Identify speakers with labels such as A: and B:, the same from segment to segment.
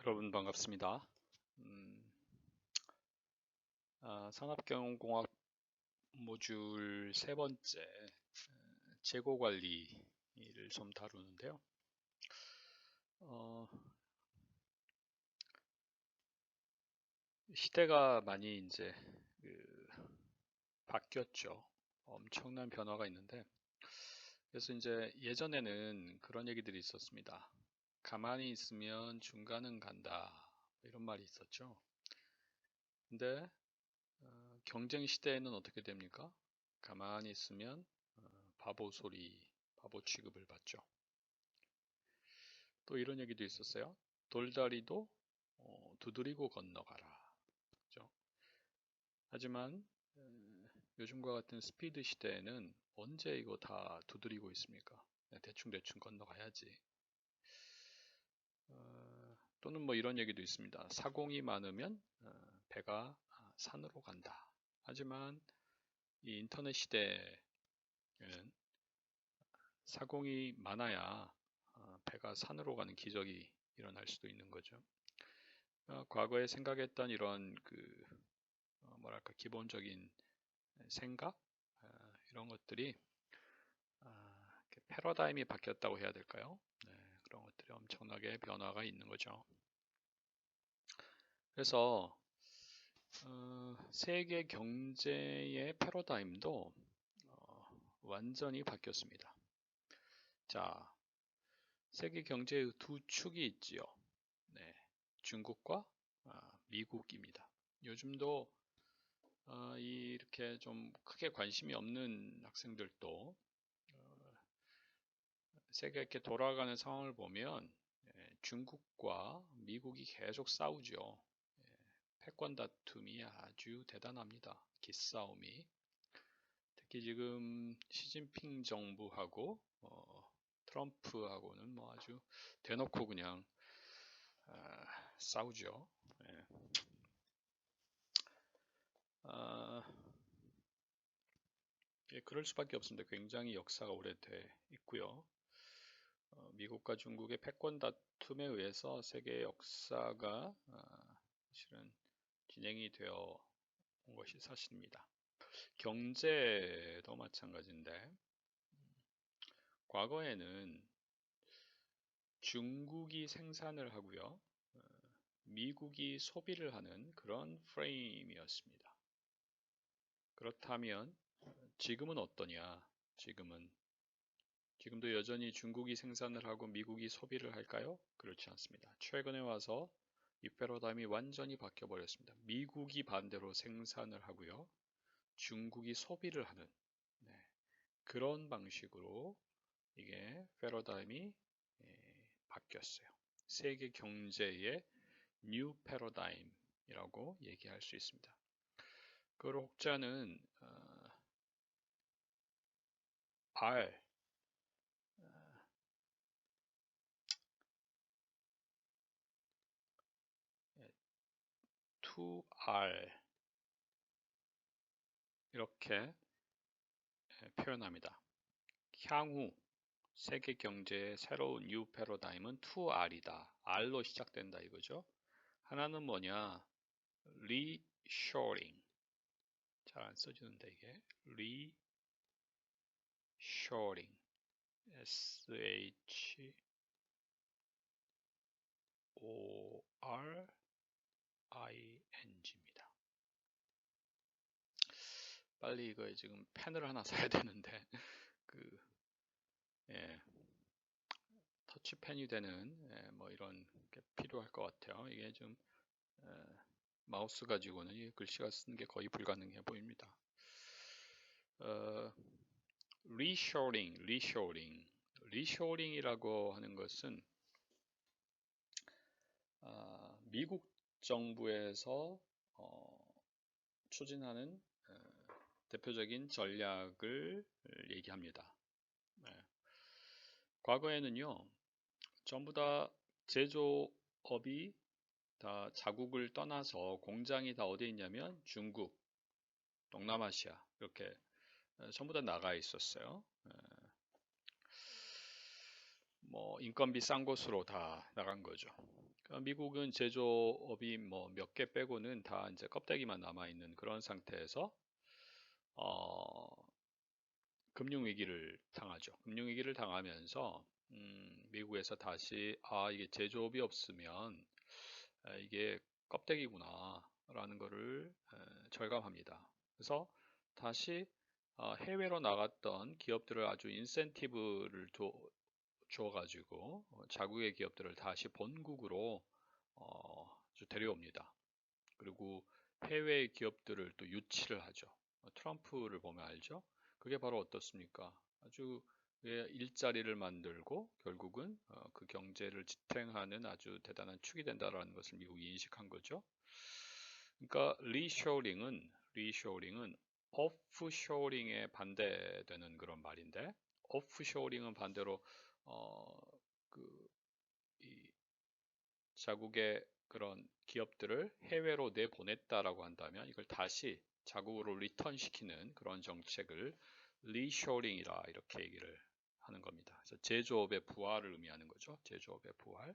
A: 여러분 반갑습니다. 산업경영공학 모듈 세 번째 재고 관리를 좀 다루는데요. 시대가 많이 이제 바뀌었죠. 엄청난 변화가 있는데, 그래서 이제 예전에는 그런 얘기들이 있었습니다. 가만히 있으면 중간은 간다, 이런 말이 있었죠. 근데 경쟁 시대에는 어떻게 됩니까? 가만히 있으면 바보 소리, 바보 취급을 받죠. 또 이런 얘기도 있었어요. 돌다리도 두드리고 건너가라. 그죠? 하지만 요즘과 같은 스피드 시대에는 언제 이거 다 두드리고 있습니까? 대충 건너가야지. 또는 뭐 이런 얘기도 있습니다. 사공이 많으면 배가 산으로 간다. 하지만 이 인터넷 시대에는 사공이 많아야 배가 산으로 가는 기적이 일어날 수도 있는 거죠. 과거에 생각했던 이런 뭐랄까 기본적인 생각 이런 것들이 패러다임이 바뀌었다고 해야 될까요? 네, 그런 것들이 엄청나게 변화가 있는 거죠. 그래서 세계 경제의 패러다임도 완전히 바뀌었습니다. 자, 세계 경제의 두 축이 있지요. 네, 중국과 미국입니다. 요즘도 이렇게 좀 크게 관심이 없는 학생들도 세계가 이렇게 돌아가는 상황을 보면 중국과 미국이 계속 싸우죠. 패권 다툼이 아주 대단합니다. 기싸움이. 특히 지금 시진핑 정부하고 트럼프하고는 뭐 아주 대놓고 그냥 싸우죠. 그럴 수밖에 없습니다. 굉장히 역사가 오래돼 있고요. 미국과 중국의 패권 다툼에 의해서 세계 역사가 사실은 진행이 되어 온 것이 사실입니다. 경제도 마찬가지인데 과거에는 중국이 생산을 하고요. 미국이 소비를 하는 그런 프레임이었습니다. 그렇다면 지금은 어떠냐? 지금도 여전히 중국이 생산을 하고 미국이 소비를 할까요? 그렇지 않습니다. 최근에 와서 이 패러다임이 완전히 바뀌어 버렸습니다. 미국이 반대로 생산을 하고요. 중국이 소비를 하는 그런 방식으로 이게 패러다임이 바뀌었어요. 세계 경제의 뉴 패러다임이라고 얘기할 수 있습니다. 그걸 혹자는 R 2R 이렇게 표현합니다. 향후 세계 경제의 새로운 뉴 패러다임은 2R이다. R로 시작된다 이거죠. 하나는 뭐냐? 리쇼링. 잘 안 써지는데 이게 리쇼링. SHORING입니다. 빨리 이거 지금 펜을 하나 사야 되는데 터치펜이 되는 뭐 이런 게 필요할 것 같아요. 이게 좀 마우스 가지고는 이 글씨가 쓰는 게 거의 불가능해 보입니다. 리쇼링이라고 하는 것은 미국 정부에서 추진하는 대표적인 전략을 얘기합니다. 과거에는요, 전부 다 제조업이 다 자국을 떠나서 공장이 다 어디에 있냐면 중국, 동남아시아 이렇게 전부 다 나가 있었어요. 뭐 인건비 싼 곳으로 다 나간 거죠. 미국은 제조업이 뭐 몇 개 빼고는 다 이제 껍데기만 남아 있는 그런 상태에서 어, 금융위기를 당하죠. 금융위기를 당하면서 미국에서 다시 이게 제조업이 없으면 이게 껍데기구나라는 거를 절감합니다. 그래서 다시 해외로 나갔던 기업들을 아주 인센티브를 줘가지고 자국의 기업들을 다시 본국으로 데려옵니다. 그리고 해외 기업들을 또 유치를 하죠. 트럼프를 보면 알죠? 그게 바로 어떻습니까? 아주 일자리를 만들고 결국은 그 경제를 지탱하는 아주 대단한 축이 된다라는 것을 미국이 인식한 거죠. 그러니까 리쇼링은 오프쇼링에 반대되는 그런 말인데, 오프쇼링은 반대로 그 자국의 그런 기업들을 해외로 내보냈다라고 한다면 이걸 다시 자국으로 리턴시키는 그런 정책을 리쇼링이라 이렇게 얘기를 하는 겁니다. 그래서 제조업의 부활을 의미하는 거죠. 제조업의 부활.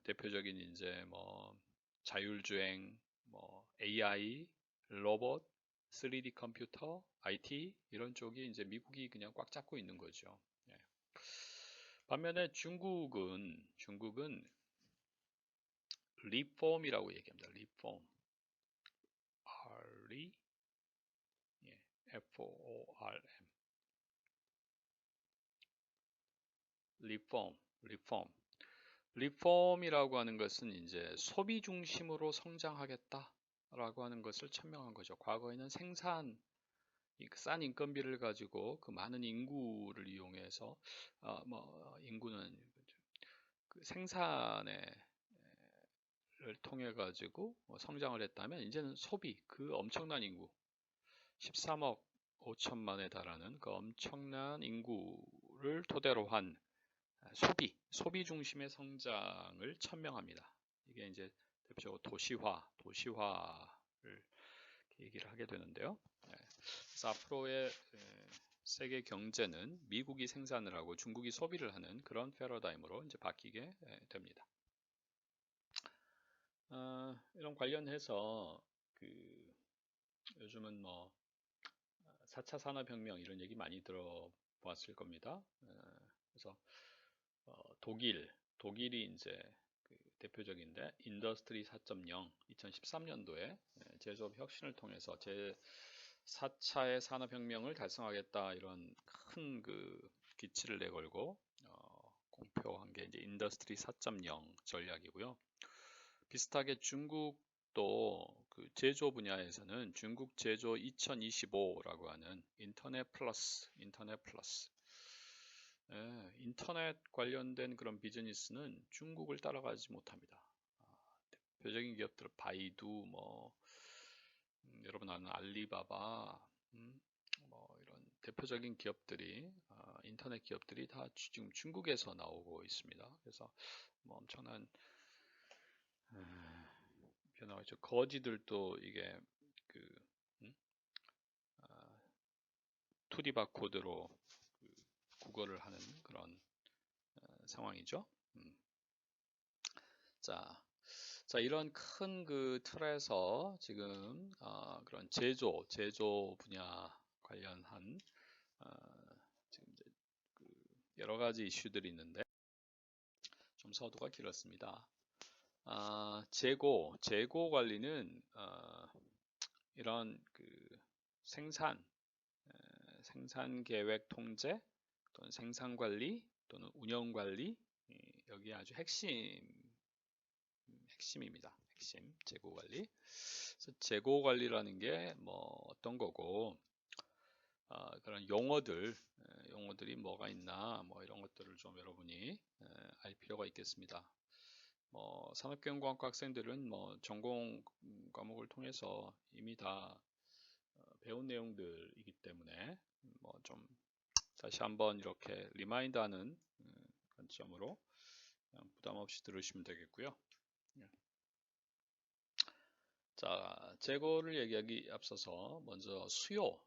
A: 대표적인 이제 뭐 자율주행, 뭐 AI, 로봇, 3D 컴퓨터, IT 이런 쪽이 이제 미국이 그냥 꽉 잡고 있는 거죠. 반면에 중국은 리폼이라고 얘기합니다. 리폼. R-E, F-O-R-M. 리폼. 리폼이라고 하는 것은 이제 소비 중심으로 성장하겠다라고 하는 것을 천명한 거죠. 과거에는 싼 인건비를 가지고 그 많은 인구를 이용해서 인구는 그 생산에 를 통해 가지고 성장을 했다면 이제는 소비, 그 엄청난 인구 13억 5천만에 달하는 그 엄청난 인구를 토대로 한 소비 중심의 성장을 천명합니다. 이게 이제 대표적으로 도시화를 얘기를 하게 되는데요. 그래서 앞으로의 세계 경제는 미국이 생산을 하고 중국이 소비를 하는 그런 패러다임으로 이제 바뀌게 됩니다. 이런 관련해서 요즘은 뭐 4차 산업혁명 이런 얘기 많이 들어보았을 겁니다. 그래서 독일이 이제 대표적인데 인더스트리 4.0 2013년도에 제조업 혁신을 통해서 제 4차의 산업혁명을 달성하겠다 이런 큰 기치를 내걸고 공표한 게 이제 인더스트리 4.0 전략이고요. 비슷하게 중국도 그 제조 분야에서는 중국 제조 2025라고 하는 인터넷 플러스 인터넷 관련된 그런 비즈니스는 중국을 따라가지 못합니다. 대표적인 기업들 바이두 여러분 아는 알리바바 이런 대표적인 기업들이 인터넷 기업들이 다 지금 중국에서 나오고 있습니다. 그래서 엄청난 변화가 있죠. 거지들도 이게 2D 바코드로 국어를 하는 그런 상황이죠. 자, 이런 큰 틀에서 지금 그런 제조 분야 관련한 지금 이제 여러 가지 이슈들이 있는데 좀 서두가 길었습니다. 재고 관리는 이런 생산 계획 통제 또는 생산 관리 또는 운영 관리 여기 아주 핵심입니다. 핵심 재고 관리. 그래서 재고 관리라는 게 어떤 거고 그런 용어들이 뭐가 있나 이런 것들을 좀 여러분이 알 필요가 있겠습니다. 산업경영학과 학생들은 전공 과목을 통해서 이미 다 배운 내용들이기 때문에 좀 다시 한번 이렇게 리마인드하는 관점으로 그냥 부담 없이 들으시면 되겠고요. 자, 재고를 얘기하기 앞서서 먼저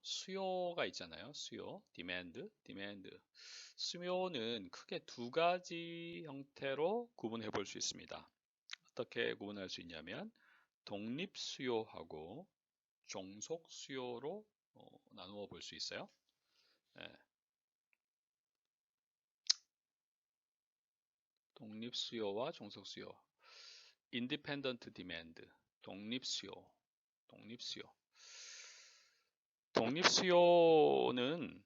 A: 수요가 있잖아요. 수요, demand. 수요는 크게 두 가지 형태로 구분해 볼 수 있습니다. 어떻게 구분할 수 있냐면 독립 수요하고 종속 수요로 나누어 볼 수 있어요. 예, 독립 수요와 종속 수요. independent demand, 독립 수요. 독립 수요는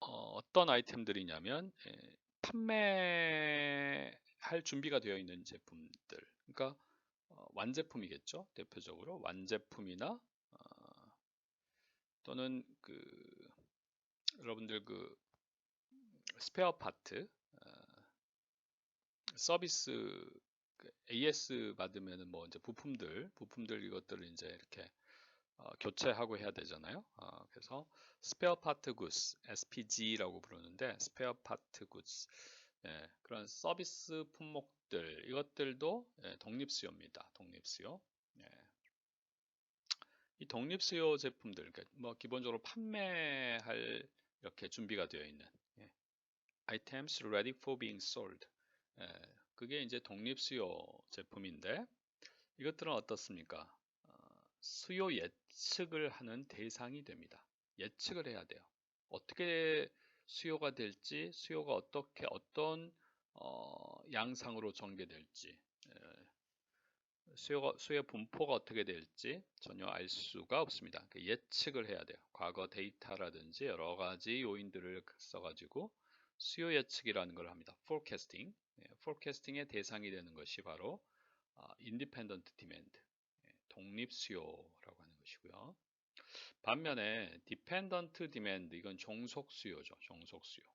A: 어떤 아이템들이냐면 판매할 준비가 되어 있는 제품들. 그러니까 완제품이겠죠. 대표적으로 완제품이나 또는 여러분들 스페어 파트 서비스 AS 받으면은 뭐 이제 부품들 이것들을 이제 이렇게 교체하고 해야 되잖아요. 그래서 스페어 파트 굿즈, SPG라고 부르는데 스페어 파트 굿즈 그런 서비스 품목들 이것들도 독립수요입니다. 독립수요. 이 독립수요 제품들, 그러니까 뭐 기본적으로 판매할 이렇게 준비가 되어 있는 items ready for being sold. 그게 이제 독립수요 제품인데 이것들은 어떻습니까? 수요 예측을 하는 대상이 됩니다. 예측을 해야 돼요. 어떻게 수요가 될지, 수요가 어떤 양상으로 전개될지, 수요 분포가 어떻게 될지 전혀 알 수가 없습니다. 예측을 해야 돼요. 과거 데이터라든지 여러 가지 요인들을 써가지고 수요 예측이라는 걸 합니다. forecasting. forecasting의 대상이 되는 것이 바로 independent demand, 독립 수요라고 하는 것이고요. 반면에 dependent demand, 이건 종속 수요죠. 종속 수요.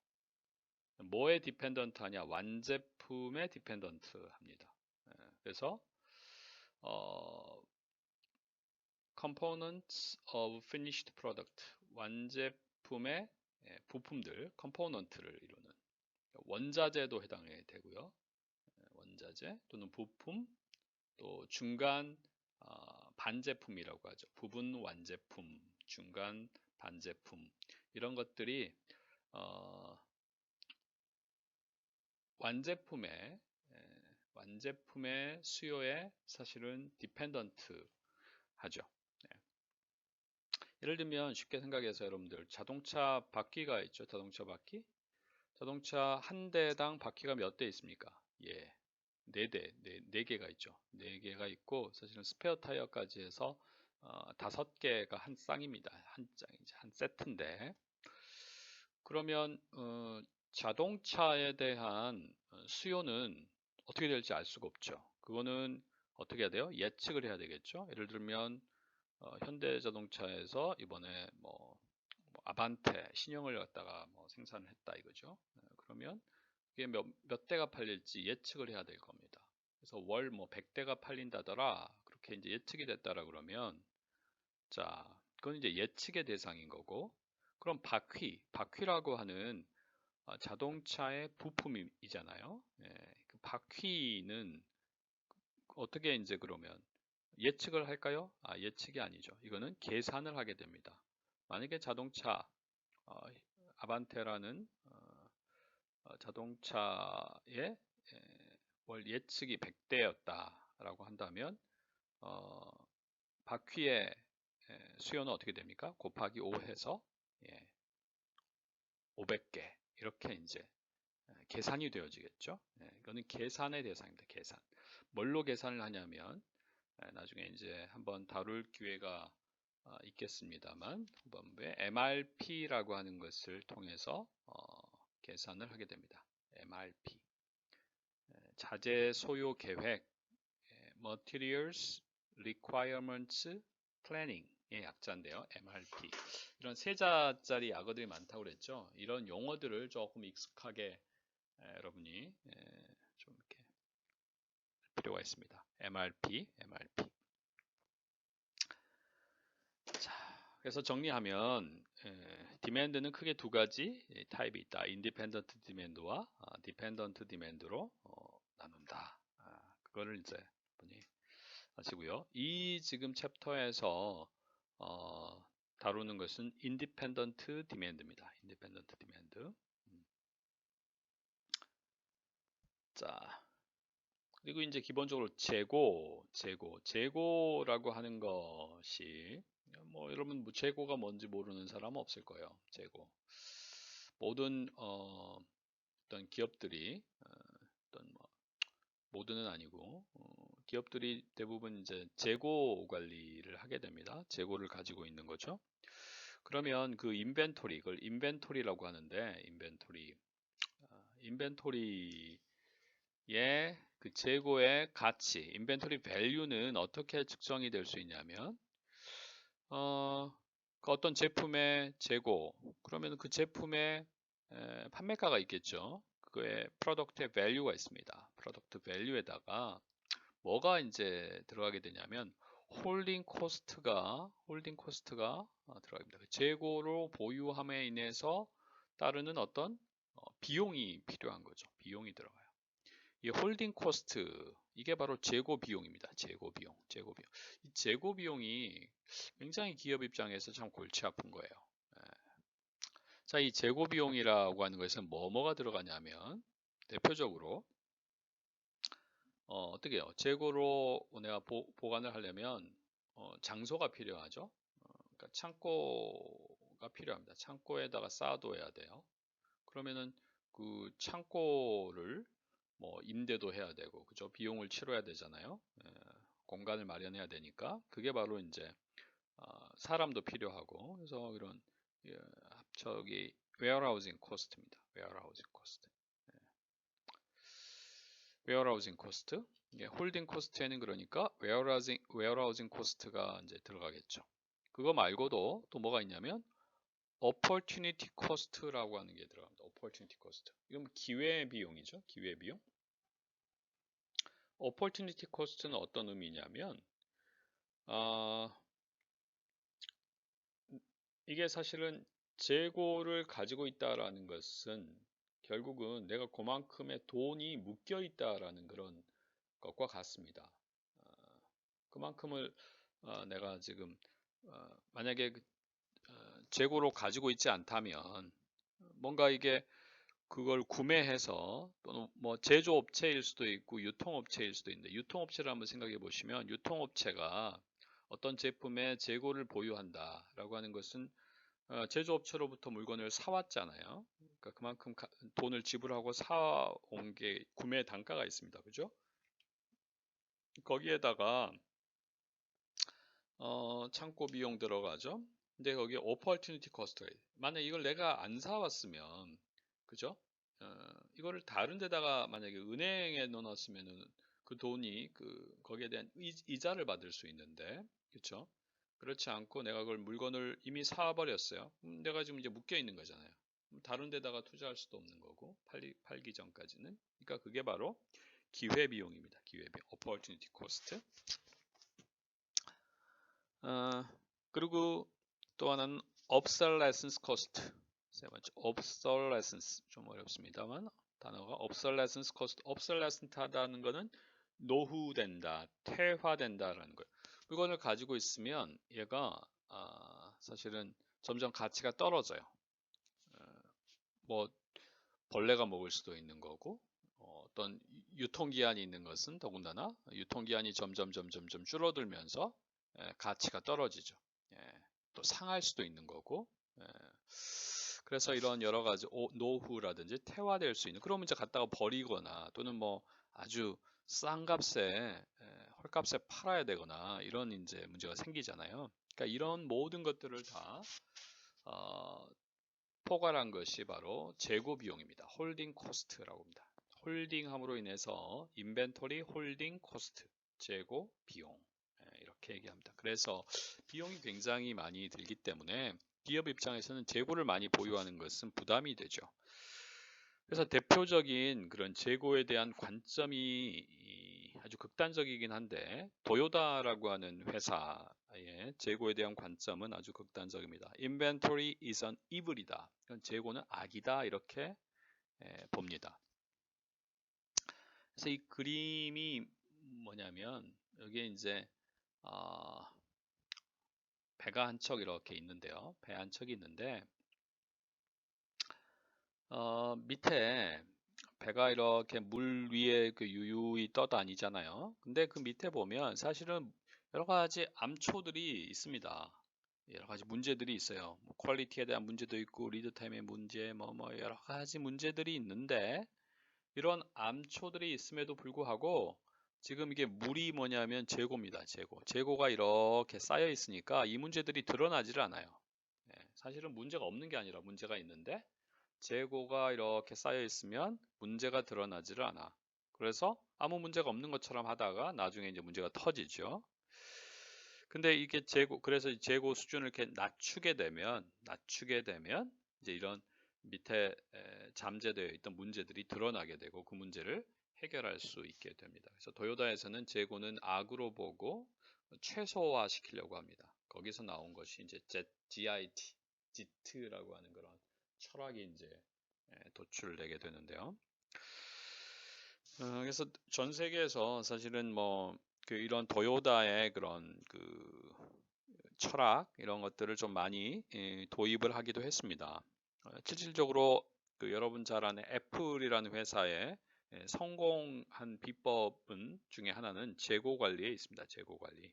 A: 뭐에 dependent 하냐? 완제품에 dependent 합니다. 그래서 components of finished product, 완제품의 부품들, component를 이루는 원자재도 해당이 되고요. 원자재 또는 부품, 또 중간 반제품이라고 하죠. 부분 완제품, 중간 반제품 이런 것들이 완제품의 수요에 사실은 디펜던트 하죠. 예를 들면 쉽게 생각해서 여러분들 자동차 바퀴가 있죠. 자동차 바퀴. 자동차 한 대당 바퀴가 몇 대 있습니까? 예. 4대, 4개가 있죠. 4개가 있고 사실은 스페어 타이어까지 해서 5개가 한 쌍입니다. 한 세트인데 그러면 자동차에 대한 수요는 어떻게 될지 알 수가 없죠. 그거는 어떻게 해야 돼요? 예측을 해야 되겠죠. 예를 들면 현대자동차에서 이번에 뭐 아반떼 신형을 갖다가 뭐 생산을 했다 이거죠. 그러면 그게 몇 대가 팔릴지 예측을 해야 될 겁니다. 그래서 월 뭐 100대가 팔린다더라 그렇게 이제 예측이 됐다라 그러면 자 그건 이제 예측의 대상인 거고 그럼 바퀴라고 하는 자동차의 부품이잖아요. 그 바퀴는 어떻게 이제 그러면 예측을 할까요? 예측이 아니죠. 이거는 계산을 하게 됩니다. 만약에 자동차 아반떼라는 자동차의 월 예측이 100대였다라고 한다면 바퀴의 수요는 어떻게 됩니까? 곱하기 5 해서 500개 이렇게 이제 계산이 되어지겠죠. 이거는 계산의 대상입니다. 계산. 뭘로 계산을 하냐면 나중에 이제 한번 다룰 기회가 있겠습니다만 후반부에 MRP라고 하는 것을 통해서 계산을 하게 됩니다. MRP. 자재 소요 계획, Materials Requirements Planning의 약자인데요. MRP. 이런 세 자짜리 약어들이 많다고 그랬죠. 이런 용어들을 조금 익숙하게 여러분이 좀 이렇게 할 필요가 있습니다. MRP. 자, 그래서 정리하면 디맨드는 크게 두 가지 타입이 있다. 인디펜던트 디맨드와 디펜던트 디맨드로 나눈다. 그거를 이제 분이 하시고요. 이 지금 챕터에서 다루는 것은 인디펜던트 디맨드입니다. 인디펜던트 디맨드. 자, 그리고 이제 기본적으로 재고라고 하는 것이 뭐 여러분 뭐 재고가 뭔지 모르는 사람은 없을 거예요. 재고. 모든 어떤 기업들이 어떤 뭐 모두는 아니고 기업들이 대부분 이제 재고 관리를 하게 됩니다. 재고를 가지고 있는 거죠. 그러면 그 인벤토리, 그걸 인벤토리라고 하는데 인벤토리의 그 재고의 가치, 인벤토리 밸류는 어떻게 측정이 될 수 있냐면 그 어떤 제품의 재고, 그러면 그 제품의 판매가가 있겠죠. 그거에 프로덕트의 밸류가 있습니다. 프로덕트 밸류에다가 뭐가 이제 들어가게 되냐면 홀딩 코스트가 들어갑니다. 그 재고로 보유함에 인해서 따르는 어떤 비용이 필요한 거죠. 비용이 들어가요. 이 홀딩 코스트 이게 바로 재고 비용입니다. 재고 비용. 이 재고 비용이 굉장히 기업 입장에서 참 골치 아픈 거예요. 자, 이 재고 비용이라고 하는 것은 뭐가 들어가냐면 대표적으로 어떻게 해요? 재고로 내가 보관을 하려면 장소가 필요하죠. 그러니까 창고가 필요합니다. 창고에다가 쌓아둬야 돼요. 그러면은 그 창고를 뭐 임대도 해야 되고, 그죠? 비용을 치러야 되잖아요. 공간을 마련해야 되니까 그게 바로 이제 사람도 필요하고, 그래서 이런 합척이 웨어하우징 코스트입니다. 웨어하우징 코스트. 웨어하우징 코스트. 홀딩 코스트에는 그러니까 웨어하우징 코스트가 이제 들어가겠죠. 그거 말고도 또 뭐가 있냐면 opportunity cost라고 하는 게 들어갑니다. opportunity cost. 이건 기회 비용이죠. 기회 비용. opportunity cost는 어떤 의미냐면 이게 사실은 재고를 가지고 있다라는 것은 결국은 내가 그만큼의 돈이 묶여 있다라는 그런 것과 같습니다. 그만큼을 내가 지금 만약에 재고로 가지고 있지 않다면 뭔가 이게 그걸 구매해서 또는 뭐 제조업체일 수도 있고 유통업체일 수도 있는데, 유통업체를 한번 생각해 보시면 유통업체가 어떤 제품의 재고를 보유한다라고 하는 것은 제조업체로부터 물건을 사왔잖아요. 그러니까 그만큼 돈을 지불하고 사온 게 구매 단가가 있습니다. 그죠? 거기에다가 창고 비용 들어가죠. 근데 거기에 opportunity cost. 만약 이걸 내가 안 사왔으면, 그죠? 이거를 다른 데다가 만약에 은행에 넣어놨으면은 그 돈이 거기에 대한 이자를 받을 수 있는데, 그렇죠? 그렇지 않고 내가 그걸 물건을 이미 사버렸어요. 내가 지금 이제 묶여 있는 거잖아요. 다른 데다가 투자할 수도 없는 거고, 팔기 전까지는. 그러니까 그게 바로 기회 비용입니다. 기회 비용, opportunity cost. 그리고 또 하나는 obsolescence cost. 세 번째, obsolescence. 좀 어렵습니다만 단어가 obsolescence cost. obsolescent 하다는 거는 노후된다, 퇴화된다라는 거예요. 물건을 가지고 있으면 얘가 사실은 점점 가치가 떨어져요. 뭐 벌레가 먹을 수도 있는 거고, 어떤 유통기한이 있는 것은 더군다나 유통기한이 점점 줄어들면서 가치가 떨어지죠. 또 상할 수도 있는 거고, 그래서 이런 여러 가지 노후라든지 퇴화될 수 있는, 그러면 이제 갖다가 버리거나 또는 뭐 아주 싼 값에 헐값에 팔아야 되거나 이런 이제 문제가 생기잖아요. 그러니까 이런 모든 것들을 다 포괄한 것이 바로 재고 비용입니다. 홀딩 코스트라고 합니다. 홀딩함으로 인해서 인벤토리 홀딩 코스트, 재고 비용, 이렇게 얘기합니다. 그래서 비용이 굉장히 많이 들기 때문에 기업 입장에서는 재고를 많이 보유하는 것은 부담이 되죠. 그래서 대표적인 그런 재고에 대한 관점이 아주 극단적이긴 한데, 도요다라고 하는 회사의 재고에 대한 관점은 아주 극단적입니다. Inventory is an evil이다. 재고는 악이다, 이렇게 봅니다. 그래서 이 그림이 뭐냐면 여기에 이제 배가 한 척 이렇게 있는데요. 배 한 척이 있는데 밑에 배가 이렇게 물 위에 그 유유히 떠다니잖아요. 근데 그 밑에 보면 사실은 여러 가지 암초들이 있습니다. 여러 가지 문제들이 있어요. 뭐 퀄리티에 대한 문제도 있고 리드 타임의 문제, 뭐 여러 가지 문제들이 있는데 이런 암초들이 있음에도 불구하고 지금 이게 물이 뭐냐면 재고입니다. 재고가 이렇게 쌓여 있으니까 이 문제들이 드러나지를 않아요. 사실은 문제가 없는 게 아니라 문제가 있는데 재고가 이렇게 쌓여 있으면 문제가 드러나지를 않아. 그래서 아무 문제가 없는 것처럼 하다가 나중에 이제 문제가 터지죠. 근데 이게 그래서 이 재고 수준을 이렇게 낮추게 되면 이제 이런 밑에 잠재되어 있던 문제들이 드러나게 되고 그 문제를 해결할 수 있게 됩니다. 그래서 도요타에서는 재고는 악으로 보고 최소화 시키려고 합니다. 거기서 나온 것이 이제 GIT, JIT라고 하는 그런 철학이 이제 도출되게 되는데요. 그래서 전 세계에서 사실은 뭐 이런 도요타의 그런 그 철학 이런 것들을 좀 많이 도입을 하기도 했습니다. 실질적으로 여러분 잘 아는 애플이라는 회사의 성공한 비법은 중에 하나는 재고 관리에 있습니다. 재고 관리.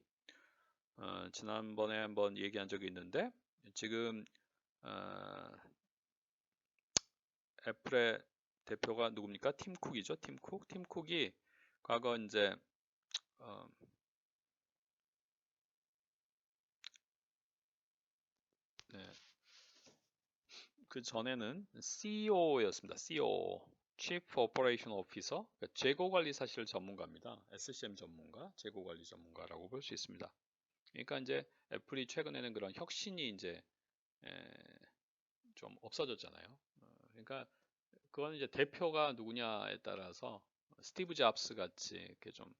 A: 지난번에 한번 얘기한 적이 있는데 지금 애플의 대표가 누굽니까? 팀 쿡이죠. 팀 쿡. 팀 쿡이 과거 이제 네, 그 전에는 CEO였습니다. CEO, Chief Operation Officer, 그러니까 재고관리 사실 전문가입니다. SCM 전문가, 재고관리 전문가라고 볼 수 있습니다. 그러니까 이제 애플이 최근에는 그런 혁신이 이제 좀 없어졌잖아요. 그러니까 그건 이제 대표가 누구냐에 따라서 스티브 잡스 같이 이렇게 좀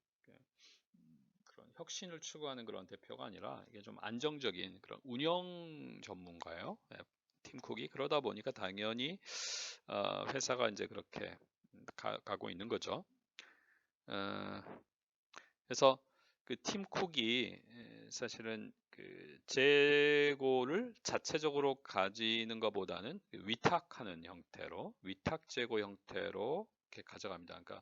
A: 그런 혁신을 추구하는 그런 대표가 아니라 이게 좀 안정적인 그런 운영 전문가예요. 팀 쿡이 그러다 보니까 당연히 회사가 이제 그렇게 가고 있는 거죠. 그래서 그 팀 쿡이 사실은 그 재고를 자체적으로 가지는 것보다는 위탁하는 형태로 위탁 재고 형태로 이렇게 가져갑니다. 그러니까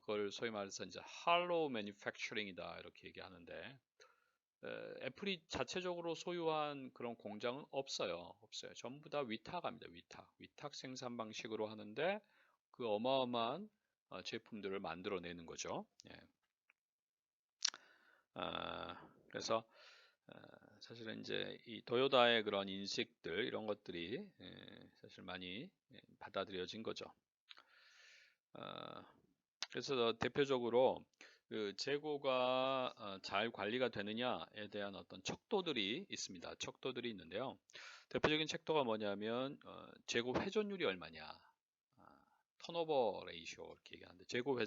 A: 그걸 소위 말해서 이제 할로우 매니팩처링이다 이렇게 얘기하는데 애플이 자체적으로 소유한 그런 공장은 없어요. 전부 다 위탁합니다. 위탁 생산 방식으로 하는데 그 어마어마한 제품들을 만들어내는 거죠. 예. 그래서 사실은 이제 이 도요타의 그런 인식들 이런 것들이 사실 많이 받아들여진 거죠. 그래서 대표적으로 그 재고가 잘 관리가 되느냐에 대한 어떤 척도들이 있습니다. 척도들이 있는데요. 대표적인 척도가 뭐냐면 재고 회전율이 얼마냐, 턴오버 레이쇼 이렇게 얘기하는데 재고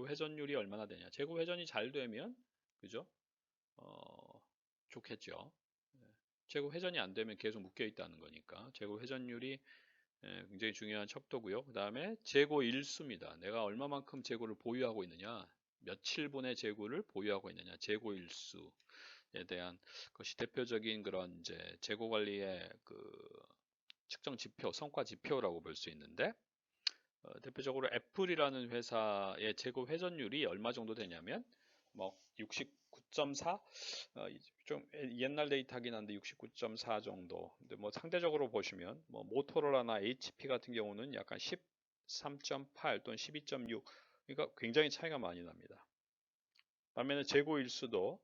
A: 회전율이 얼마나 되냐. 재고 회전이 잘 되면 그죠? 좋겠죠. 재고 회전이 안 되면 계속 묶여 있다는 거니까 재고 회전율이 굉장히 중요한 척도고요. 그 다음에 재고 일수입니다. 내가 얼마만큼 재고를 보유하고 있느냐, 며칠분의 재고를 보유하고 있느냐, 재고 일수에 대한 것이 대표적인 그런 이제 재고 관리의 그 측정 지표, 성과 지표라고 볼 수 있는데 대표적으로 애플이라는 회사의 재고 회전율이 얼마 정도 되냐면 뭐 69.4, 좀 옛날 데이터긴 한데 69.4 정도. 근데 뭐 상대적으로 보시면 뭐 모토로라나 HP 같은 경우는 약간 13.8 또는 12.6, 그러니까 굉장히 차이가 많이 납니다. 반면에 재고 일수도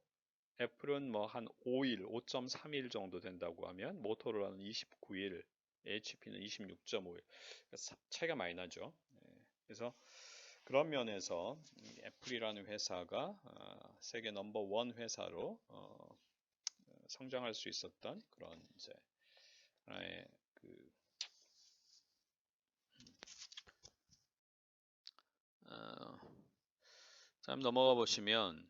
A: 애플은 뭐 한 5일, 5.3일 정도 된다고 하면 모토로라는 29일, HP는 26.5일. 차이가 많이 나죠. 그래서 그런 면에서 애플이라는 회사가 세계 넘버 원 회사로 성장할 수 있었던 그런 이제 하나의 그 다음 넘어가 보시면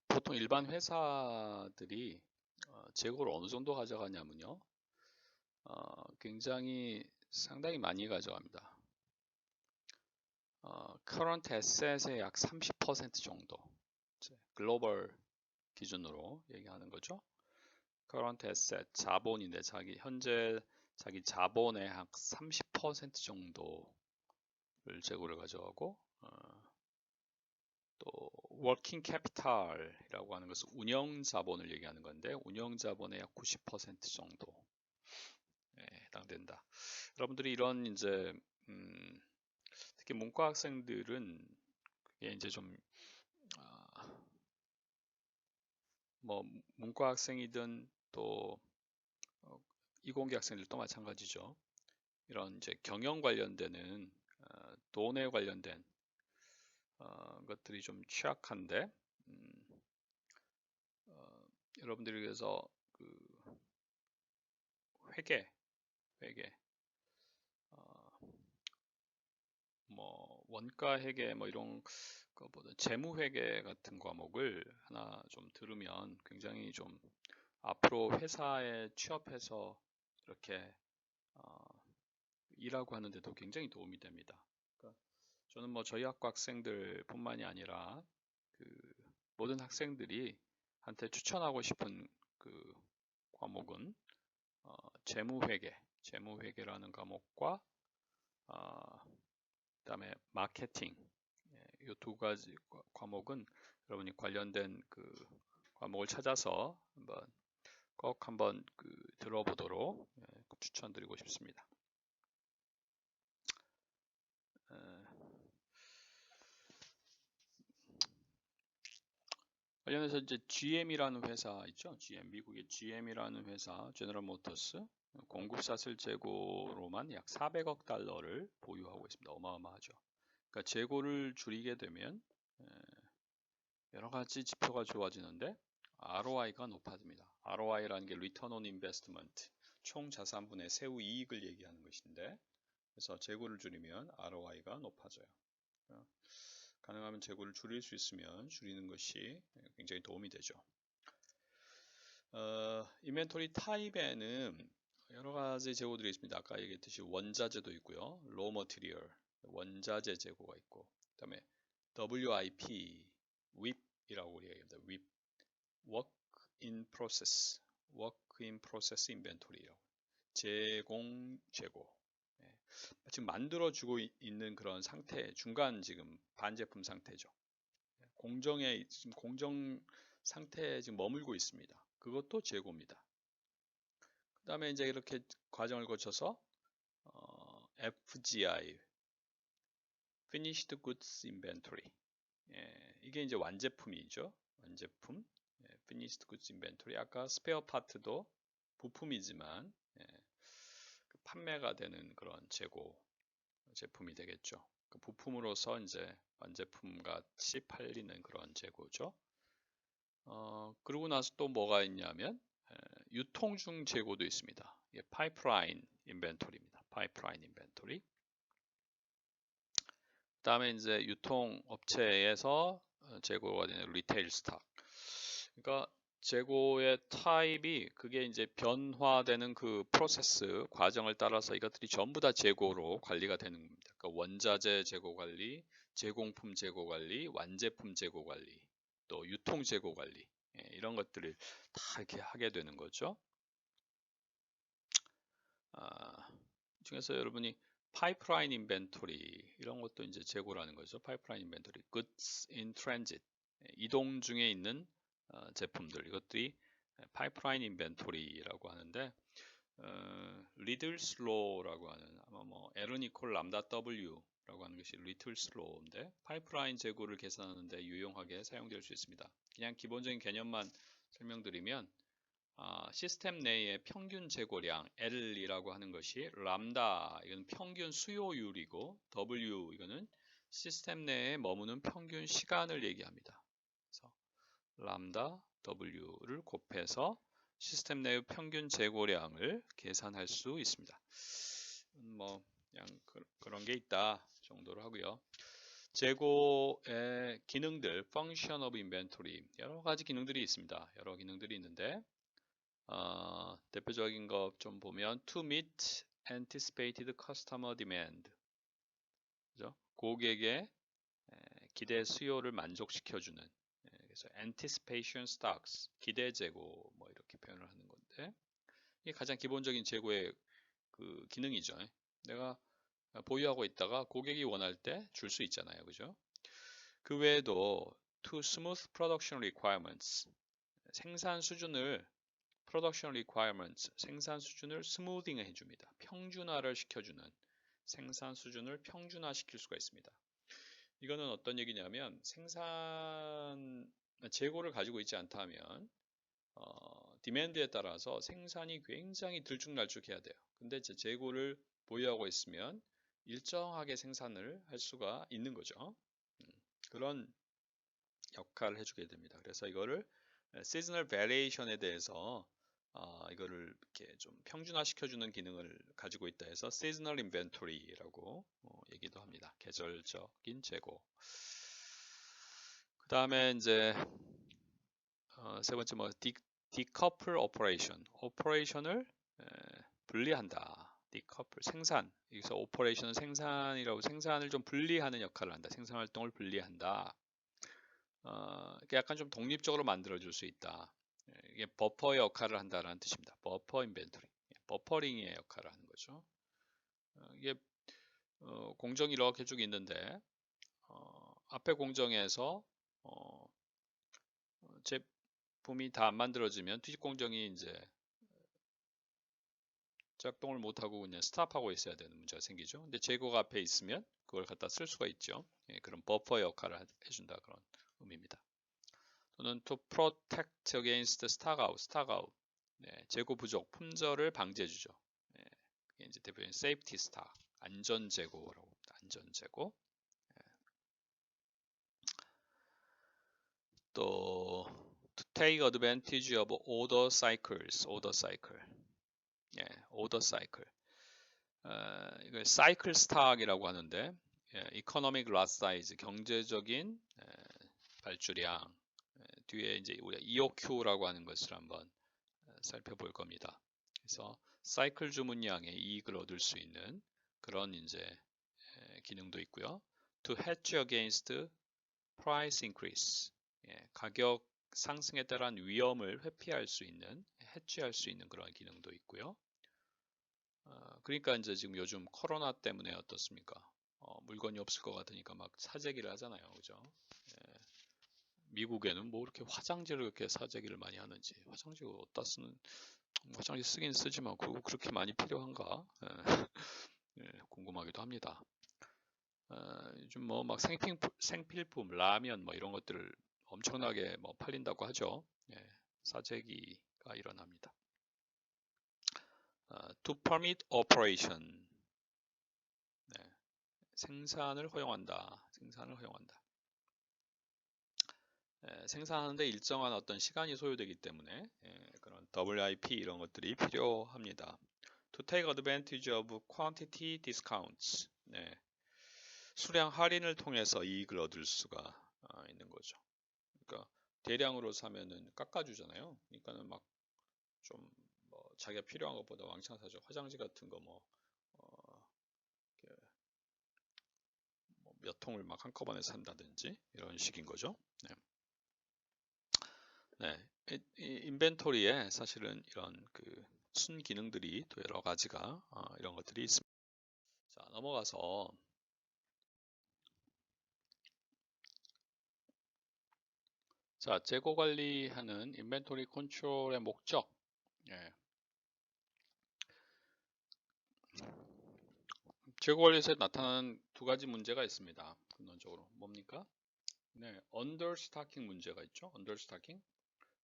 A: 보통 일반 회사들이 재고를 어느 정도 가져가냐면요. 굉장히 상당히 많이 가져갑니다. current asset의 약 30% 정도, 글로벌 기준으로 얘기하는 거죠. current asset, 자본인데 현재 자기 자본의 약 30% 정도를 재고를 가져가고, 또 working capital이라고 하는 것은 운영 자본을 얘기하는 건데, 운영 자본의 약 90% 정도에 해당된다. 여러분들이 이런 이제 특히 문과 학생들은 그게 이제 좀 뭐 문과 학생이든 또 이공계 학생들도 마찬가지죠. 이런 이제 경영 관련되는 돈에 관련된 것들이 좀 취약한데, 여러분들이 그래서 그 회계, 뭐 원가 회계 뭐 이런 거보다 재무 회계 같은 과목을 하나 좀 들으면 굉장히 좀 앞으로 회사에 취업해서 이렇게 일하고 하는데도 굉장히 도움이 됩니다. 그러니까 저는 뭐 저희 학과 학생들뿐만이 아니라 그 모든 학생들이 한테 추천하고 싶은 그 과목은 재무회계라는 과목과 그다음에 마케팅, 이 두 가지 과목은 여러분이 관련된 그 과목을 찾아서 꼭 한번 들어보도록 추천드리고 싶습니다. 관련해서 이제 GM이라는 회사 있죠. 미국의 GM이라는 회사, 제너럴 모터스, 공급사슬 재고로만 약 400억 달러를 보유하고 있습니다. 어마어마하죠. 그러니까 재고를 줄이게 되면 여러 가지 지표가 좋아지는데 ROI가 높아집니다. ROI라는 게 Return on Investment, 총 자산분의 세후 이익을 얘기하는 것인데, 그래서 재고를 줄이면 ROI가 높아져요. 가능하면 재고를 줄일 수 있으면 줄이는 것이 굉장히 도움이 되죠. 인벤토리 타입에는 여러 가지 재고들이 있습니다. 아까 얘기했듯이 원자재도 있고요. raw material, 원자재 재고가 있고, 그 다음에 WIP, WIP이라고 얘기합니다. WIP, work in process inventory라고. 제공 재고. 지금 만들어주고 있는 그런 상태, 중간 지금 반제품 상태죠. 지금 공정 상태에 지금 머물고 있습니다. 그것도 재고입니다. 그 다음에 이제 이렇게 과정을 거쳐서 FGI, Finished Goods Inventory. 이게 이제 완제품이죠. 완제품, Finished Goods Inventory. 아까 스페어 파트도 부품이지만 판매가 되는 그런 재고 제품이 되겠죠. 그 부품으로서 이제 완제품 같이 팔리는 그런 재고죠. 그러고 나서 또 뭐가 있냐면 유통 중 재고도 있습니다. 이게 파이프라인 인벤토리입니다. 파이프라인 인벤토리. 그다음에 이제 유통 업체에서 재고가 되는 리테일 스탁. 그러니까 재고의 타입이 그게 이제 변화되는 그 프로세스 과정을 따라서 이것들이 전부 다 재고로 관리가 되는 겁니다. 그러니까 원자재 재고 관리, 제공품 재고 관리, 완제품 재고 관리, 또 유통 재고 관리, 이런 것들을 다 이렇게 하게 되는 거죠. 중에서 여러분이 파이프라인 인벤토리 이런 것도 이제 재고라는 거죠. 파이프라인 인벤토리, goods in transit, 이동 중에 있는 제품들, 이것들이 파이프라인 인벤토리라고 하는데, 리들 슬로우라고 하는 아마 뭐 에르니콜 람다 W라고 하는 것이 리틀 슬로우인데, 파이프라인 재고를 계산하는데 유용하게 사용될 수 있습니다. 그냥 기본적인 개념만 설명드리면, 시스템 내의 평균 재고량 L이라고 하는 것이 람다, 이건 평균 수요율이고, W 이거는 시스템 내에 머무는 평균 시간을 얘기합니다. 그래서 람다 W를 곱해서 시스템 내의 평균 재고량을 계산할 수 있습니다. 뭐 그냥 그런 게 있다 정도로 하고요. 재고의 기능들, Function of Inventory, 여러 가지 기능들이 있습니다. 여러 기능들이 있는데 대표적인 거 좀 보면 to meet anticipated customer demand. 그죠? 고객의 기대 수요를 만족시켜주는. 그래서 anticipation stocks, 기대 재고 뭐 이렇게 표현을 하는 건데 이게 가장 기본적인 재고의 그 기능이죠. 내가 보유하고 있다가 고객이 원할 때 줄 수 있잖아요. 그죠? 그 외에도 to smooth production requirements, 생산 수준을 production requirements, 생산 수준을 스무딩 해줍니다. 평준화를 시켜주는, 생산 수준을 평준화시킬 수가 있습니다. 이거는 어떤 얘기냐면 재고를 가지고 있지 않다면 디맨드에 따라서 생산이 굉장히 들쭉날쭉해야 돼요. 근데 제 재고를 보유하고 있으면 일정하게 생산을 할 수가 있는 거죠. 그런 역할을 해주게 됩니다. 그래서 이거를 seasonal variation에 대해서 이거를 이렇게 좀 평준화시켜주는 기능을 가지고 있다 해서 seasonal inventory라고 얘기도 합니다. 계절적인 재고. 그 다음에 이제 세 번째 뭐 decouple operation, operation을 분리한다. decouple 생산. 여기서 operation은 생산이라고 생산을 좀 분리하는 역할을 한다. 생산 활동을 분리한다. 약간 좀 독립적으로 만들어줄 수 있다. 이게 버퍼의 역할을 한다라는 뜻입니다. 버퍼 인벤토리, 버퍼링의 역할을 하는 거죠. 이게 공정이 이렇게 쭉 있는데 앞에 공정에서 제품이 다 안 만들어지면 뒤집 공정이 이제 작동을 못하고 그냥 스탑하고 있어야 되는 문제가 생기죠. 근데 재고가 앞에 있으면 그걸 갖다 쓸 수가 있죠. 그런 버퍼 역할을 해준다 그런 의미입니다. 또는 to protect against stock out, 재고 부족, 품절을 방지해주죠. 그게 이제 대표적인 safety stock, 안전 재고라고 합니다. 안전 재고. 또 to take advantage of order cycles, order cycle. 이거 cycle stock이라고 하는데 economic lot size, 경제적인 발주량. 뒤에 이제 우리가 EOQ라고 하는 것을 한번 살펴볼 겁니다. 그래서 사이클 주문량의 이익을 얻을 수 있는 그런 이제 기능도 있고요. To hedge against price increase, 가격 상승에 따른 위험을 회피할 수 있는, 해지할 수 있는 그런 기능도 있고요. 그러니까 이제 지금 요즘 코로나 때문에 어떻습니까? 물건이 없을 것 같으니까 막 사재기를 하잖아요, 그죠? 미국에는 뭐 이렇게 화장지를 그렇게 사재기를 많이 하는지, 화장지를 어디다 쓰는, 화장지 쓰긴 쓰지만 그거 그렇게 많이 필요한가? 궁금하기도 합니다. 요즘 뭐 막 생필품, 라면 뭐 이런 것들을 엄청나게 뭐 팔린다고 하죠. 사재기가 일어납니다. To permit operation, 생산을 허용한다. 생산하는데 일정한 어떤 시간이 소요되기 때문에 그런 WIP 이런 것들이 필요합니다. To take advantage of quantity discounts, 수량 할인을 통해서 이익을 얻을 수가 있는 거죠. 그러니까 대량으로 사면은 깎아주잖아요. 그러니까는 막 좀 뭐 자기가 필요한 것보다 왕창 사죠. 화장지 같은 거 뭐 몇 통을 막 한꺼번에 산다든지 이런 식인 거죠. 인벤토리에 사실은 이런 그 순기능들이 또 여러 가지가 이런 것들이 있습니다. 자, 넘어가서 자, 재고 관리하는 인벤토리 컨트롤의 목적. 재고 관리에서 나타나는 두 가지 문제가 있습니다. 근원적으로 뭡니까? 언더스타킹 문제가 있죠. 언더스타킹.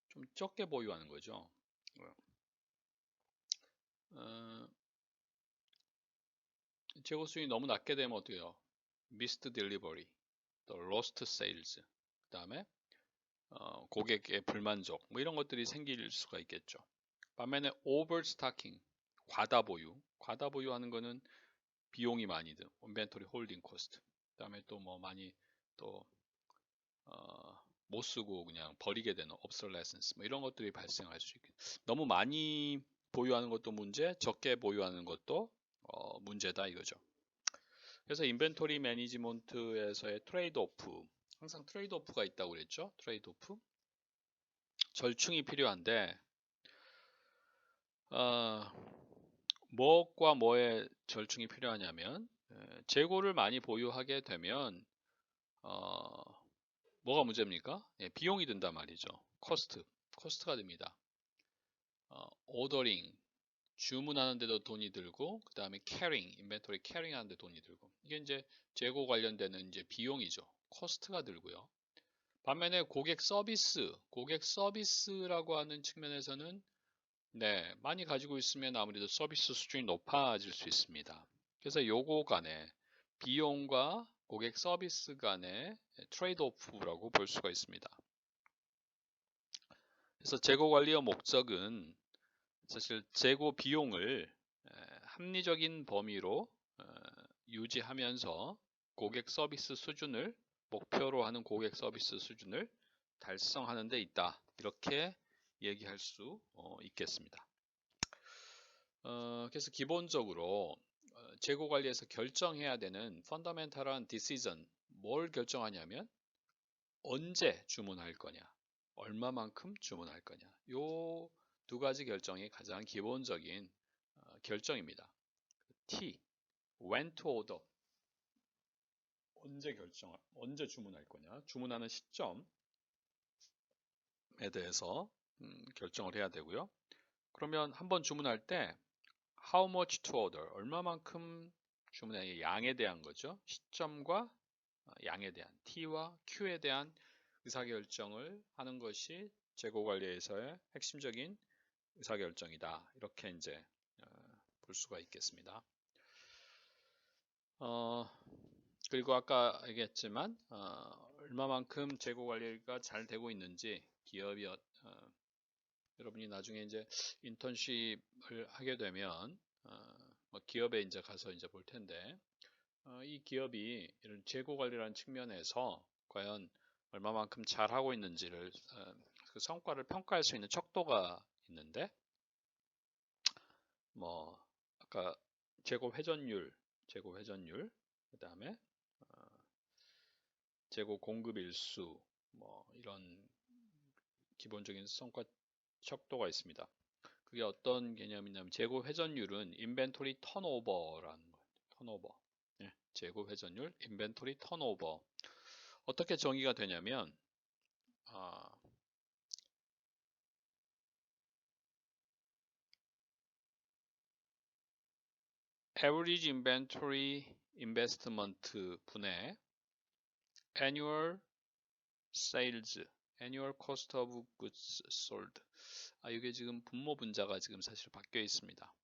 A: 좀 적게 보유하는 거죠. 재고 수익이 너무 낮게 되면 어떻게 해요? Missed delivery, 또 lost sales, 그 다음에 고객의 불만족, 뭐 이런 것들이 생길 수가 있겠죠. 반면에 overstocking, 과다 보유하는 거는 비용이 많이 든 인벤토리 홀딩 코스트, 그 다음에 또 뭐 많이 또 못 쓰고 그냥 버리게 되는 obsolescence, 뭐 이런 것들이 발생할 수 있겠죠. 너무 많이 보유하는 것도 문제, 적게 보유하는 것도 문제다 이거죠. 그래서 인벤토리 매니지먼트에서의 트레이드 오프, 항상 트레이드 오프가 있다고 그랬죠. 트레이드 오프, 절충이 필요한데 무엇과 뭐의 절충이 필요하냐면 재고를 많이 보유하게 되면 뭐가 문제입니까? 비용이 든단 말이죠. 코스트가 됩니다. 오더링, 주문하는데도 돈이 들고, 그 다음에 캐링, 인벤토리 캐링 하는데 돈이 들고, 이게 이제 재고 관련되는 이제 비용이죠. 코스트가 들고요. 반면에 고객 서비스라고 하는 측면에서는 많이 가지고 있으면 아무래도 서비스 수준이 높아질 수 있습니다. 그래서 요거 간에 비용과 고객 서비스 간의 트레이드 오프라고 볼 수가 있습니다. 그래서 재고 관리의 목적은 사실 재고 비용을 합리적인 범위로 유지하면서 고객 서비스 수준을 목표로 하는 고객 서비스 수준을 달성하는 데 있다. 이렇게 얘기할 수 있겠습니다. 그래서 기본적으로 재고 관리에서 결정해야 되는 펀더멘탈한 디시전, 뭘 결정하냐면 언제 주문할 거냐, 얼마만큼 주문할 거냐, 요 두 가지 결정이 가장 기본적인 결정입니다. T, when to order, 언제 주문할 거냐, 주문하는 시점에 대해서 결정을 해야 되고요. 그러면 한번 주문할 때 how much to order, 얼마만큼 주문해야, 양에 대한 거죠. 시점과 양에 대한, T와 Q에 대한 의사결정을 하는 것이 재고 관리에서의 핵심적인 의사결정이다. 이렇게 이제 볼 수가 있겠습니다. 그리고 아까 얘기했지만 얼마만큼 재고 관리가 잘 되고 있는지 기업이 여러분이 나중에 이제 인턴십을 하게 되면 뭐 기업에 이제 가서 이제 볼 텐데 이 기업이 이런 재고 관리라는 측면에서 과연 얼마만큼 잘 하고 있는지를 그 성과를 평가할 수 있는 척도가 있는데 뭐 아까 재고 회전율, 그 다음에 재고 공급 일수, 뭐 이런 기본적인 성과 척도가 있습니다. 그게 어떤 개념이냐면 재고 회전율은 인벤토리 턴오버라는 거예요. 턴오버. 재고 회전율, 인벤토리 턴오버. 어떻게 정의가 되냐면 average inventory investment 분의 annual sales, annual cost of goods sold. 이게 지금 분모 분자가 지금 사실 바뀌어 있습니다.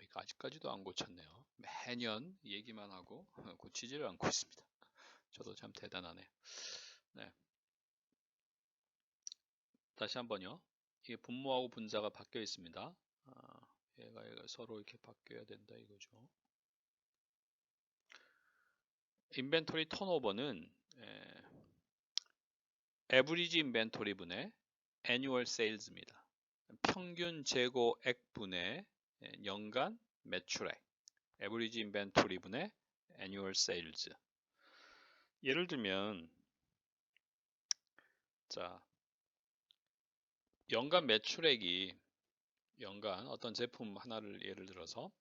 A: 이거 아직까지도 안 고쳤네요. 매년 얘기만 하고 고치지를 않고 있습니다. 저도 참 대단하네요. 네. 다시 한번요. 이게 분모하고 분자가 바뀌어 있습니다. 얘가 서로 이렇게 바뀌어야 된다 이거죠. 인벤토리 턴오버는 에브리지 인벤토리 분의 애뉴얼 세일즈입니다. 평균 재고액 분의 연간 매출액. 에브리지 인벤토리 분의 애뉴얼 세일즈. 예를 들면 자, 연간 매출액이 연간 어떤 제품 하나를 예를 들어서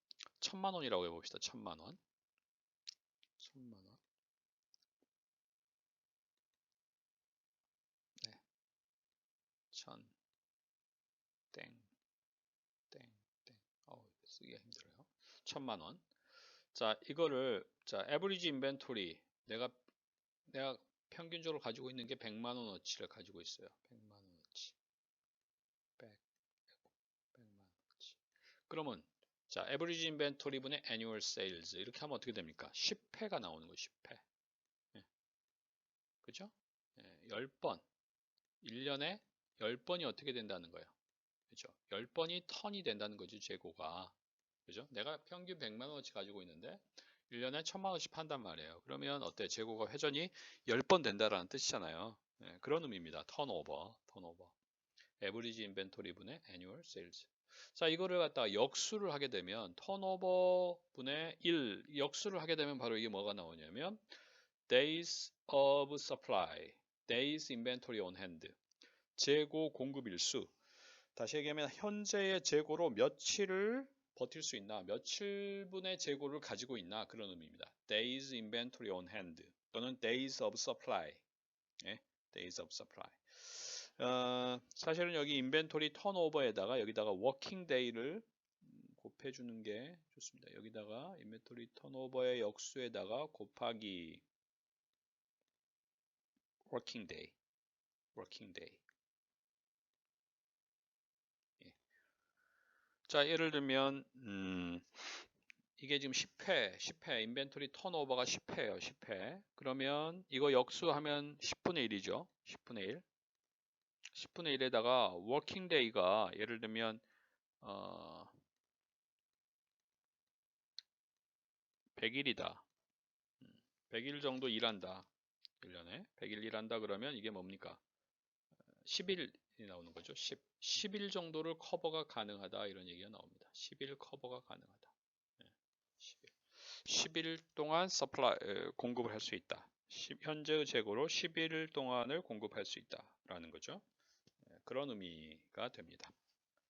A: 1000만 원이라고 해봅시다. 1000만 원. 1000만 원. 네. 1000 땡. 쓰기가 힘들어요. 1000만 원. 자, 이거를 에버리지 인벤토리 내가 평균적으로 가지고 있는 게 100만 원어치를 가지고 있어요. 100만 원어치. 100만 원어치. 그러면 자, 에버리지 인벤토리 분의 annual sales 이렇게 하면 어떻게 됩니까? 10회가 나오는 거예요. 10회. 그죠? 10번. 1년에 10번이 어떻게 된다는 거예요. 그죠? 10번이 턴이 된다는 거죠. 재고가. 그죠? 내가 평균 100만 원어치 가지고 있는데 1년에 1000만 원씩 판단 말이에요. 그러면 어때? 재고가 회전이 10번 된다라는 뜻이잖아요. 그런 의미입니다. 턴오버. 에버리지 인벤토리 분의 annual sales. 자, 이거를 갖다가 역수를 하게 되면 턴오버 분의 1 역수를 하게 되면 바로 이게 뭐가 나오냐면 days of supply, days inventory on hand, 재고 공급 일수. 다시 얘기하면 현재의 재고로 며칠을 버틸 수 있나, 며칠분의 재고를 가지고 있나 그런 의미입니다. days inventory on hand 또는 days of supply. 예, days of supply. 사실은 여기 인벤토리 턴오버에다가 여기다가 워킹 데이를 곱해주는 게 좋습니다. 여기다가 인벤토리 턴오버의 역수에다가 곱하기 워킹 데이, 워킹 데이. 예. 자, 예를 들면 이게 지금 10회 인벤토리 턴오버가 10회예요. 10회. 그러면 이거 역수하면 10분의 1이죠. 10분의 1. 10분의 1에다가 워킹 데이가 예를 들면 100일이다. 100일 정도 일한다. 1년에 100일 일한다 그러면 이게 뭡니까? 10일이 나오는 거죠. 10일 정도를 커버가 가능하다 이런 얘기가 나옵니다. 10일 커버가 가능하다. 10일 동안 공급을 할 수 있다. 현재의 재고로 11일 동안을 공급할 수 있다라는 거죠. 그런 의미가 됩니다.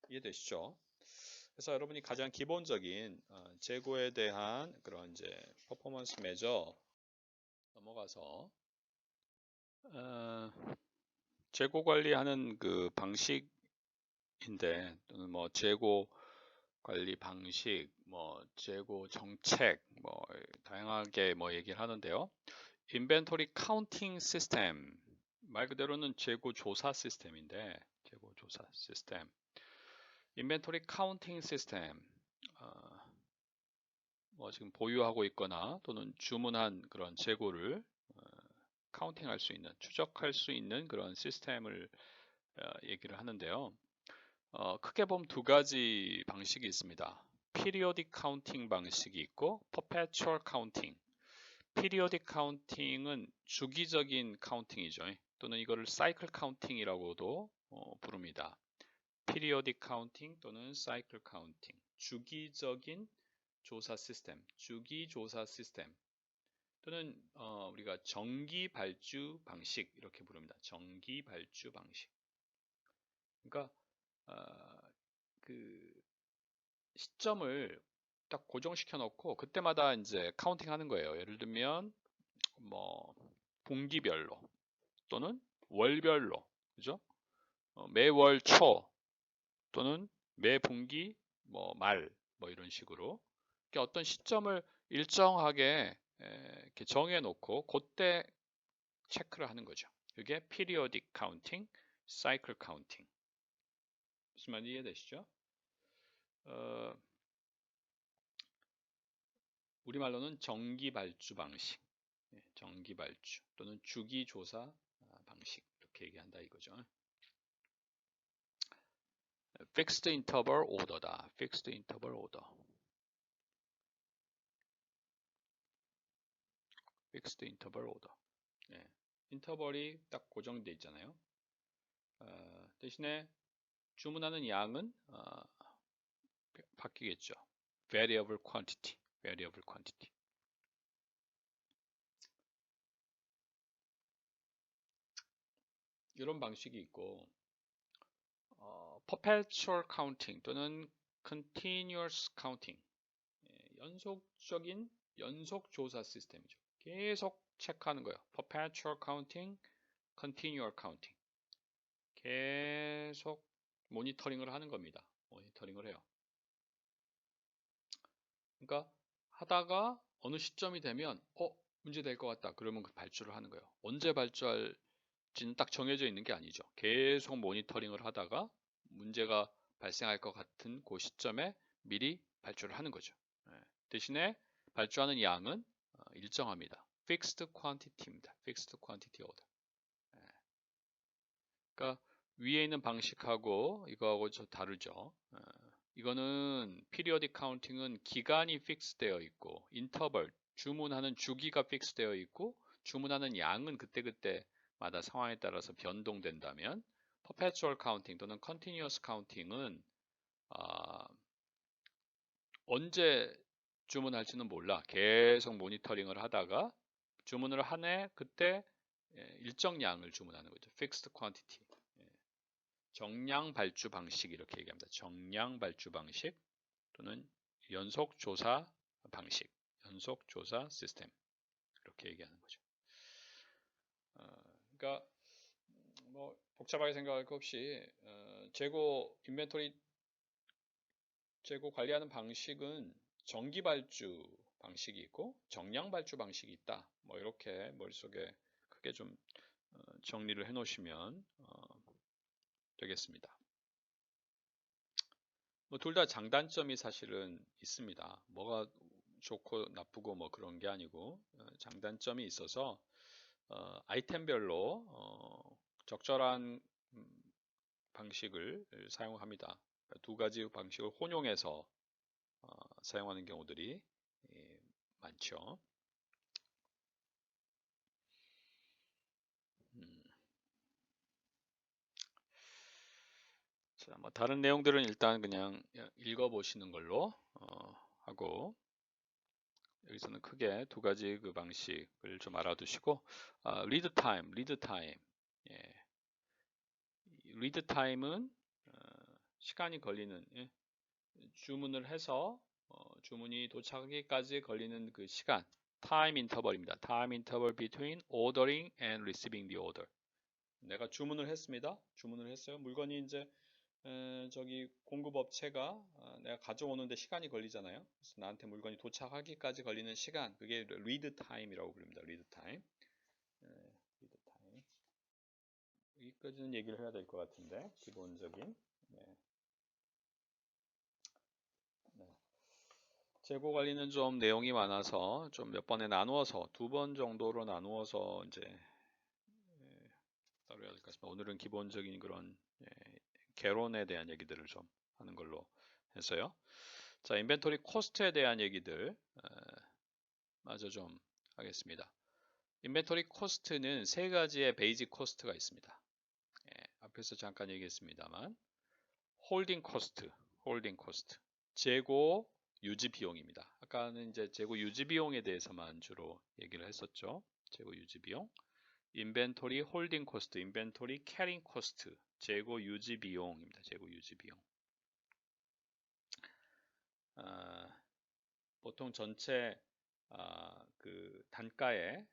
A: 이해되시죠? 그래서 여러분이 가장 기본적인 재고에 대한 그런 이제 퍼포먼스 메저 넘어가서 재고 관리하는 그 방식인데 또는 뭐 재고 관리 방식, 뭐 재고 정책, 뭐 다양하게 뭐 얘기를 하는데요. 인벤토리 카운팅 시스템 말 그대로는 재고 조사 시스템인데 재고 조사 시스템 인벤토리 카운팅 시스템 뭐 지금 보유하고 있거나 또는 주문한 그런 재고를 카운팅할 수 있는 추적할 수 있는 그런 시스템을 얘기를 하는데요. 크게 보면 두 가지 방식이 있습니다. periodic counting 방식이 있고 perpetual counting. periodic counting은 주기적인 카운팅이죠. 또는 이거를 cycle counting이라고도 부릅니다. periodic counting 또는 cycle counting. 주기적인 조사 시스템, 주기 조사 시스템 또는 우리가 정기 발주 방식 이렇게 부릅니다. 정기 발주 방식. 그러니까 그 시점을 딱 고정시켜 놓고 그때마다 이제 카운팅 하는 거예요. 예를 들면 뭐 분기별로 또는 월별로 그죠? 매월 초 또는 매 분기 뭐 말 뭐 이런 식으로 어떤 시점을 일정하게 이렇게 정해 놓고 그때 체크를 하는 거죠. 이게 periodic counting, cycle counting. 무슨 말인지 이해되시죠? 우리말로는 정기 발주 방식, 정기 발주 또는 주기 조사 방식 이렇게 얘기한다 이거죠. fixed interval order다. fixed interval order. fixed interval order. 인터벌이 딱 고정되어 있잖아요. 대신에 주문하는 양은 바뀌겠죠. variable quantity, variable quantity. 이런 방식이 있고 perpetual counting 또는 continuous counting, 연속적인 연속 조사 시스템이죠. 계속 체크하는 거예요. perpetual counting, continual counting. 계속 모니터링을 하는 겁니다. 모니터링을 해요. 그러니까 하다가 어느 시점이 되면 문제 될 것 같다. 그러면 그 발주를 하는 거예요. 언제 발주할지는 딱 정해져 있는 게 아니죠. 계속 모니터링을 하다가 문제가 발생할 것 같은 그 시점에 미리 발주를 하는 거죠. 대신에 발주하는 양은 일정합니다. fixed quantity입니다. fixed quantity order. 그러니까 위에 있는 방식하고 이거하고 좀 다르죠. 이거는 periodic counting은 기간이 fix 되어 있고 인터벌 주문하는 주기가 fix 되어 있고 주문하는 양은 그때그때마다 상황에 따라서 변동된다면 perpetual counting 또는 continuous counting은 언제 주문할지는 몰라. 계속 모니터링을 하다가 주문을 하네. 그때 일정 양을 주문하는 거죠. fixed quantity. 정량 발주 방식 이렇게 얘기합니다. 정량 발주 방식 또는 연속 조사 방식, 연속 조사 시스템 이렇게 얘기하는 거죠. 그러니까 뭐 복잡하게 생각할 것 없이 재고 인벤토리 재고 관리하는 방식은 정기 발주 방식이 있고 정량 발주 방식이 있다. 뭐 이렇게 머릿속에 크게 좀 정리를 해 놓으시면 되겠습니다. 뭐 둘 다 장단점이 사실은 있습니다. 뭐가 좋고 나쁘고 뭐 그런 게 아니고 장단점이 있어서 아이템별로 적절한 방식을 사용합니다. 두 가지 방식을 혼용해서 사용하는 경우들이 많죠. 자, 뭐 다른 내용들은 일단 그냥 읽어보시는 걸로 하고 여기서는 크게 두 가지 그 방식을 좀 알아두시고 리드 타임, 예. 리드 타임은 시간이 걸리는 주문을 해서 주문이 도착하기까지 걸리는 그 시간 time interval입니다. time interval between ordering and receiving the order. 내가 주문을 했습니다. 주문을 했어요. 물건이 이제 저기 공급업체가 내가 가져오는데 시간이 걸리잖아요. 그래서 나한테 물건이 도착하기까지 걸리는 시간, 그게 리드 타임이라고 부릅니다. 리드 타임. 리드 타임. 여기까지는 얘기를 해야 될 것 같은데 기본적인. 네. 네. 재고 관리는 좀 내용이 많아서 좀 몇 번에 나누어서 두 번 정도로 나누어서 이제 다뤄야 될 것 같습니다. 오늘은 기본적인 그런 개론에 대한 얘기들을 좀 하는 걸로 해서요. 자, 인벤토리 코스트에 대한 얘기들 마저 좀 하겠습니다. 인벤토리 코스트는 세 가지의 베이직 코스트가 있습니다. 앞에서 잠깐 얘기했습니다만 홀딩 코스트, 재고 유지 비용입니다. 아까는 이제 재고 유지 비용에 대해서만 주로 얘기를 했었죠. 재고 유지 비용. 인벤토리 홀딩 코스트, 인벤토리 캐링 코스트, 재고 유지 비용입니다. 재고 유지 비용. 보통 전체 그 단가의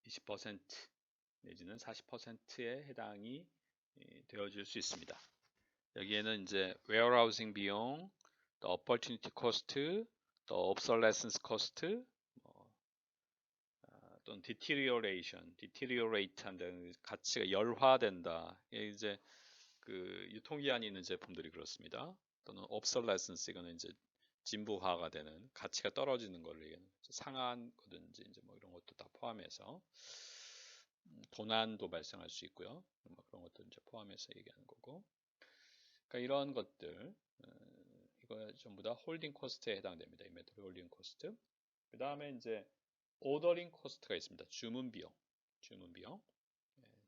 A: 20% 내지는 40%에 해당이 되어질 수 있습니다. 여기에는 이제 warehousing 비용, 또 opportunity cost, 또 obsolescence cost, 또는 deteriorate 한다는 가치가 열화된다. 이게 이제 그 유통기한이 있는 제품들이 그렇습니다. 또는 obsolescence 이거는 이제 진부화가 되는 가치가 떨어지는 걸 얘기하는 거죠. 상한 거든지 이제 뭐 이런 것도 다 포함해서 도난도 발생할 수 있고요. 뭐 그런 것도 이제 포함해서 얘기하는 거고. 그러니까 이런 것들 이거 전부 다 홀딩 코스트에 해당됩니다. 인벤토리 홀딩 코스트. 그 다음에 이제 오더링 코스트가 있습니다. 주문 비용.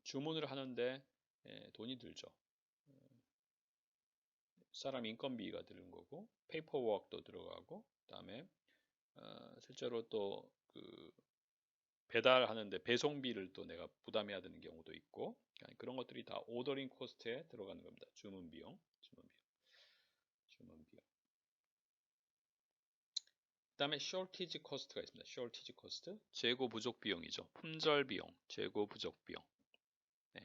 A: 주문을 하는데 돈이 들죠. 사람 인건비가 드는 거고, 페이퍼워크도 들어가고, 그 다음에 실제로 또 그 배달하는데 배송비를 또 내가 부담해야 되는 경우도 있고, 그런 것들이 다 오더링 코스트에 들어가는 겁니다. 주문 비용. 그 다음에 shortage 코스트가 있습니다. shortage 코스트, 재고 부족 비용이죠. 품절 비용, 재고 부족 비용. 네.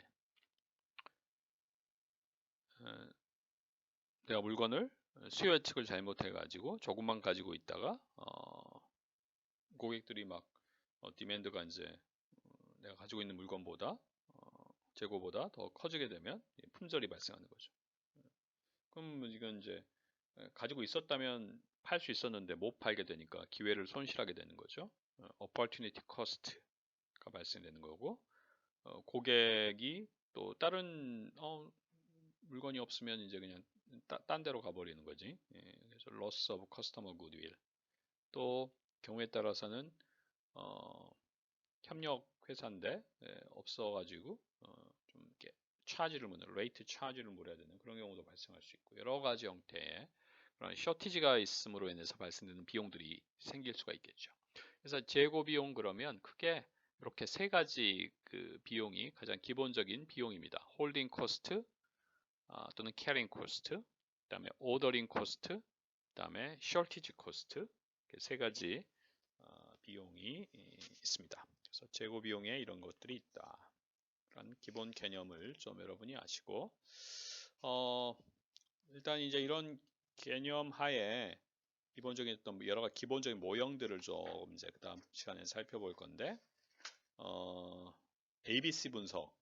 A: 내가 물건을 수요 예측을 잘못해가지고 조금만 가지고 있다가 고객들이 막 디맨드가 이제 내가 가지고 있는 물건보다 재고보다 더 커지게 되면 품절이 발생하는 거죠. 그럼 이건 이제 가지고 있었다면 팔 수 있었는데 못 팔게 되니까 기회를 손실하게 되는 거죠. opportunity cost가 발생되는 거고 고객이 또 다른 물건이 없으면 이제 그냥 딴 데로 가버리는 거지. 그래서 loss of customer goodwill. 또 경우에 따라서는 협력 회사인데 없어가지고 좀 이렇게 차지를 물어야 레이트 차지를 물어야 되는 그런 경우도 발생할 수 있고 여러 가지 형태의 그런 쇼티지가 있음으로 인해서 발생되는 비용들이 생길 수가 있겠죠. 그래서 재고 비용 그러면 크게 이렇게 세 가지 그 비용이 가장 기본적인 비용입니다. 홀딩 코스트 또는 캐링 코스트, 그다음에 오더링 코스트, 그다음에 쇼티지 코스트 세 가지 비용이 있습니다. 그래서 재고 비용에 이런 것들이 있다. 그런 기본 개념을 좀 여러분이 아시고 일단 이제 이런 개념 하에 기본적인 어떤 여러 가지 기본적인 모형들을 좀 이제 그다음 시간에 살펴볼 건데 ABC 분석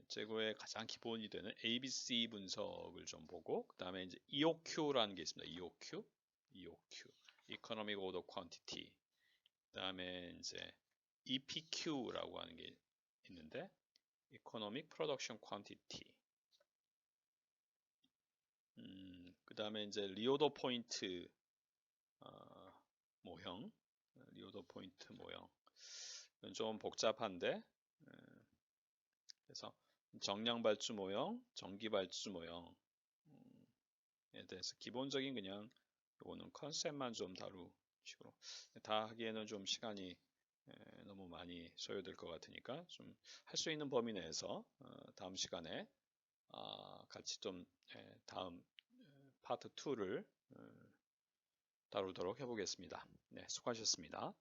A: 재고의 가장 기본이 되는 ABC 분석을 좀 보고 그 다음에 이제 EOQ라는 게 있습니다. EOQ, Economic Order Quantity. 그 다음에 이제 EPQ라고 하는 게 있는데 Economic Production Quantity. 그 다음에 이제 리오더 포인트 모형, 리오더 포인트 모형. 이건 좀 복잡한데 그래서 정량 발주 모형, 전기 발주 모형에 대해서 기본적인 그냥 이거는 컨셉만 좀 다루시고 다 하기에는 좀 시간이 너무 많이 소요될 것 같으니까 좀 할 수 있는 범위 내에서 다음 시간에 같이 좀 다음 파트 2를 다루도록 해보겠습니다. 네, 수고하셨습니다.